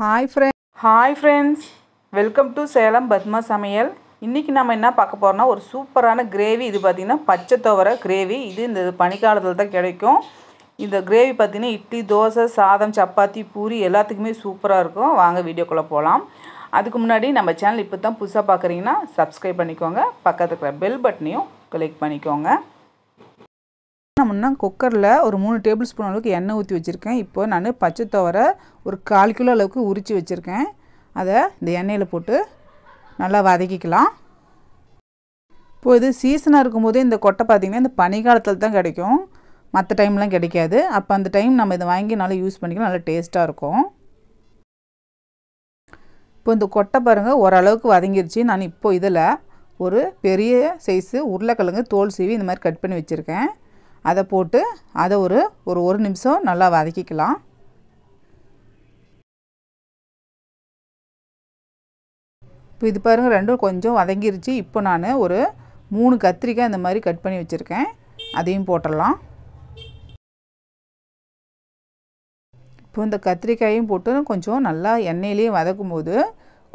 Hi friends, welcome to Salem Padma சமையல். இன்னைக்கு நாம என்ன பார்க்க போறோம்னா ஒரு சூப்பரான கிரேவி. இது பாத்தீங்கன்னா பச்சை துவரை கிரேவி. இது இந்த பனிக்காலத்துல தான் கிடைக்கும். இந்த கிரேவி பாத்தீங்கன்னா இட்லி, தோசை, சாதம், சப்பாத்தி, பூரி எல்லாத்துக்குமே சூப்பரா இருக்கும். வாங்க வீடியோக்குள்ள போலாம். அதுக்கு முன்னாடி நம்ம சேனல் இப்போதான் புதுசா பார்க்கறீங்கன்னா Subscribe பண்ணிக்கோங்க. பக்கத்துல இருக்கிற பெல் பட்டனையும் கிளிக் பண்ணிக்கோங்க. நான் குக்கர்ல ஒரு 3 டேபிள் ஸ்பூன் அளவுக்கு எண்ணெய் ஊத்தி வச்சிருக்கேன். இப்போ நான் பச்சை துவரை ஒரு 1/4 கிலோ அளவுக்கு உரிச்சி வச்சிருக்கேன். அதை இந்த எண்ணெயில போட்டு நல்லா வதக்கிக்கலாம். இப்போ இது சீசனா இருக்கும்போது இந்த கொட்டை பாத்தீங்கன்னா இந்த பனி காலத்துல தான் கிடைக்கும். மத்த டைம்லாம் கிடைக்காது. அப்ப அந்த டைம் நம்ம இத வாங்கி நல்லா யூஸ் பண்ணிக்கலாம். நல்லா டேஸ்டா இருக்கும். இப்போ இந்த கொட்டை பாருங்க ஓரளவுக்கு வதங்கிருச்சு. நான் இப்போ இதல ஒரு பெரிய சைஸ் உருளைக்கிழங்கு தோல் சீவி இந்த மாதிரி கட் பண்ணி வச்சிருக்கேன். அதை போட்டு அதை ஒரு 1 நிமிஷம் நல்லா வதக்கிக்கலாம். இப்போ இது பாருங்க ரெண்டும் கொஞ்சம் வதங்கிருச்சு. இப்போ நான் ஒரு 3 கத்திரிக்காய் இந்த மாதிரி கட் பண்ணி வச்சிருக்கேன். அதையும் போட்டுறலாம். இப்போ இந்த கத்திரிக்காயையும் போட்டு கொஞ்சம் நல்லா எண்ணெயிலேயே வதக்கும்போது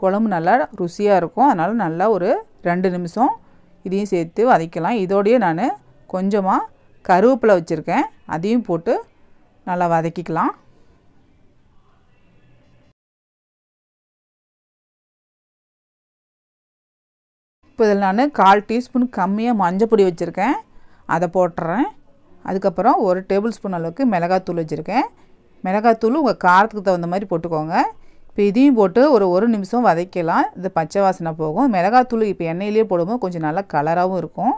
குழம்பு நல்லா ருசியா இருக்கும். அதனால நல்லா ஒரு 2 நிமிஷம் இதையும் சேர்த்து வதக்கலாம். இதோடயே நான் கொஞ்சமா கருவேப்பிலை வச்சிருக்கேன். அதையும் போட்டு நல்லா வதக்கிக்கலாம். இப்போ இதில் நான் 1/4 டீஸ்பூன் கம்மியாக மஞ்சள் பொடி வச்சுருக்கேன். அதை போட்டுறேன். அதுக்கப்புறம் 1 டேபிள் ஸ்பூன் அளவுக்கு மிளகாத்தூள் வச்சுருக்கேன். மிளகாத்தூள் உங்கள் காரத்துக்கு தகுந்த மாதிரி போட்டுக்கோங்க. இப்போ இதையும் போட்டு ஒரு 1 நிமிஷம் வதக்கலாம். இது பச்சை வாசனை போகும். மிளகாத்தூள் இப்போ எண்ணெயிலேயே போடும்போது கொஞ்சம் நல்லா கலராகவும் இருக்கும்.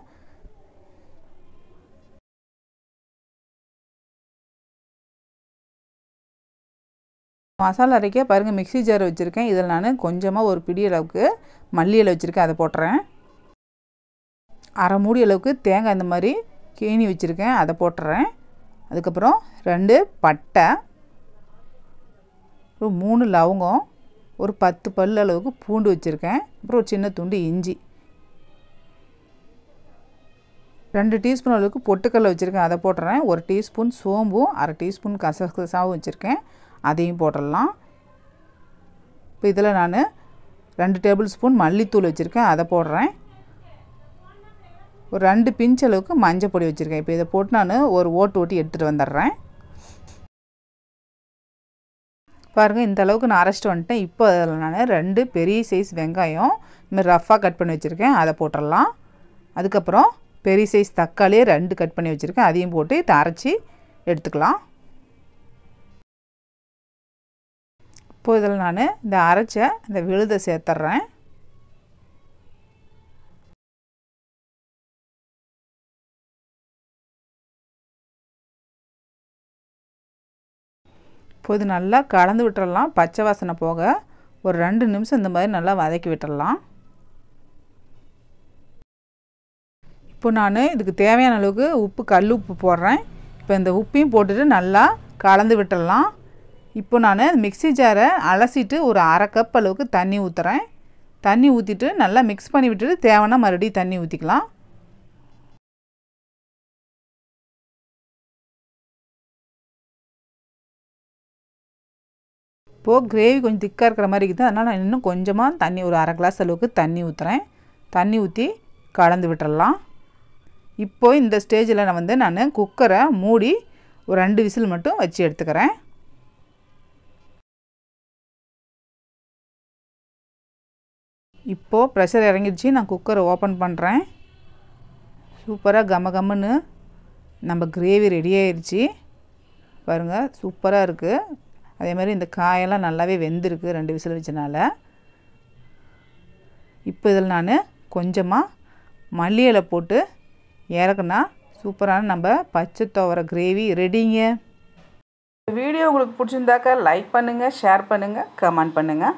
மசாலா அரைக்க பாருங்க மிக்ஸி ஜார் வச்சிருக்கேன். இதில் நான் கொஞ்சமா ஒரு பிடி அளவுக்கு மல்லி இலை வச்சிருக்கேன். அதை போட்டுறேன். 1/2 மூடி அளவுக்கு தேங்காய் இந்த மாதிரி கீனி வச்சிருக்கேன். அதை போட்டுறேன். அதுக்கப்புறம் 2 பட்டை, ஒரு 3 லவங்கம், ஒரு 10 பல் அளவுக்கு பூண்டு வச்சிருக்கேன். அப்புறம் ஒரு சின்ன துண்டு இஞ்சி, 2 டீஸ்பூன் அளவுக்கு பொட்டுக்கடலை வச்சிருக்கேன். அதை போட்டுறேன். 1 டீஸ்பூன் சோம்பும் 1/2 டீஸ்பூன் கசகசாவும் வச்சிருக்கேன். அதையும் போட்டுடலாம். இப்போ இதில் நான் 2 டேபிள் ஸ்பூன் மல்லித்தூள் வச்சுருக்கேன். அதை போடுறேன். ஒரு 2 பிஞ்ச் அளவுக்கு மஞ்சள் பொடி வச்சுருக்கேன். இப்போ இதை போட்டு நான் ஒரு ஓட்டி எடுத்துகிட்டு வந்துடுறேன். பாருங்கள் இந்த அளவுக்கு நான் அரைச்சிட்டு வந்துட்டேன். இப்போ அதில் நான் 2 பெரிய சைஸ் வெங்காயம் இந்த ரஃப்பாக கட் பண்ணி வச்சுருக்கேன். அதை போட்டுடலாம். அதுக்கப்புறம் பெரிய சைஸ் தக்காளியே 2 கட் பண்ணி வச்சுருக்கேன். அதையும் போட்டு இதை அரைச்சி எடுத்துக்கலாம். இப்போ இதில் நான் இந்த அரைச்ச இந்த விழுதை சேர்த்துறேன். இப்போ இது நல்லா கலந்து விட்டுறலாம். பச்சை வாசனை போக ஒரு 2 நிமிஷம் இந்த மாதிரி நல்லா வதக்கி விட்டுறலாம். இப்போ நான் இதுக்கு தேவையான அளவுக்கு உப்பு, கல் உப்பு போடுறேன். இப்போ இந்த உப்பையும் போட்டுட்டு நல்லா கலந்து விட்டுறலாம். இப்போ நான் மிக்ஸி ஜாரை அலசிட்டு ஒரு 1/2 கப் அளவுக்கு தண்ணி ஊற்றுறேன். தண்ணி ஊற்றிட்டு நல்லா மிக்ஸ் பண்ணி விட்டுட்டு தேவைன்னா மறுபடியும் தண்ணி ஊற்றிக்கலாம். இப்போது கிரேவி கொஞ்சம் திக்காக இருக்கிற மாதிரி இருக்குது. அதனால் நான் இன்னும் கொஞ்சமாக தண்ணி ஒரு 1/2 கிளாஸ் அளவுக்கு தண்ணி ஊற்றுறேன். தண்ணி ஊற்றி கலந்து விட்டுறலாம். இப்போ இந்த ஸ்டேஜில் நான் குக்கரை மூடி ஒரு 2 விசில் மட்டும் வச்சு எடுத்துக்கிறேன். இப்போ ப்ரெஷர் இறங்கிடுச்சு. நான் குக்கரை ஓப்பன் பண்ணுறேன். சூப்பராக கமகமன்னு நம்ம கிரேவி ரெடி ஆயிடுச்சு. பாருங்கள் சூப்பராக இருக்குது. அதே மாதிரி இந்த காயெல்லாம் நல்லாவே வெந்திருக்கு 2 விசில் வச்சனால. இப்போ இதில் நான் கொஞ்சமாக மல்லி இலை போட்டு இறக்குனா சூப்பரான நம்ம பச்சை துவரை கிரேவி ரெடிங்க. வீடியோ உங்களுக்கு பிடிச்சிருந்தாக்கா லைக் பண்ணுங்கள், ஷேர் பண்ணுங்கள், கமெண்ட் பண்ணுங்கள்.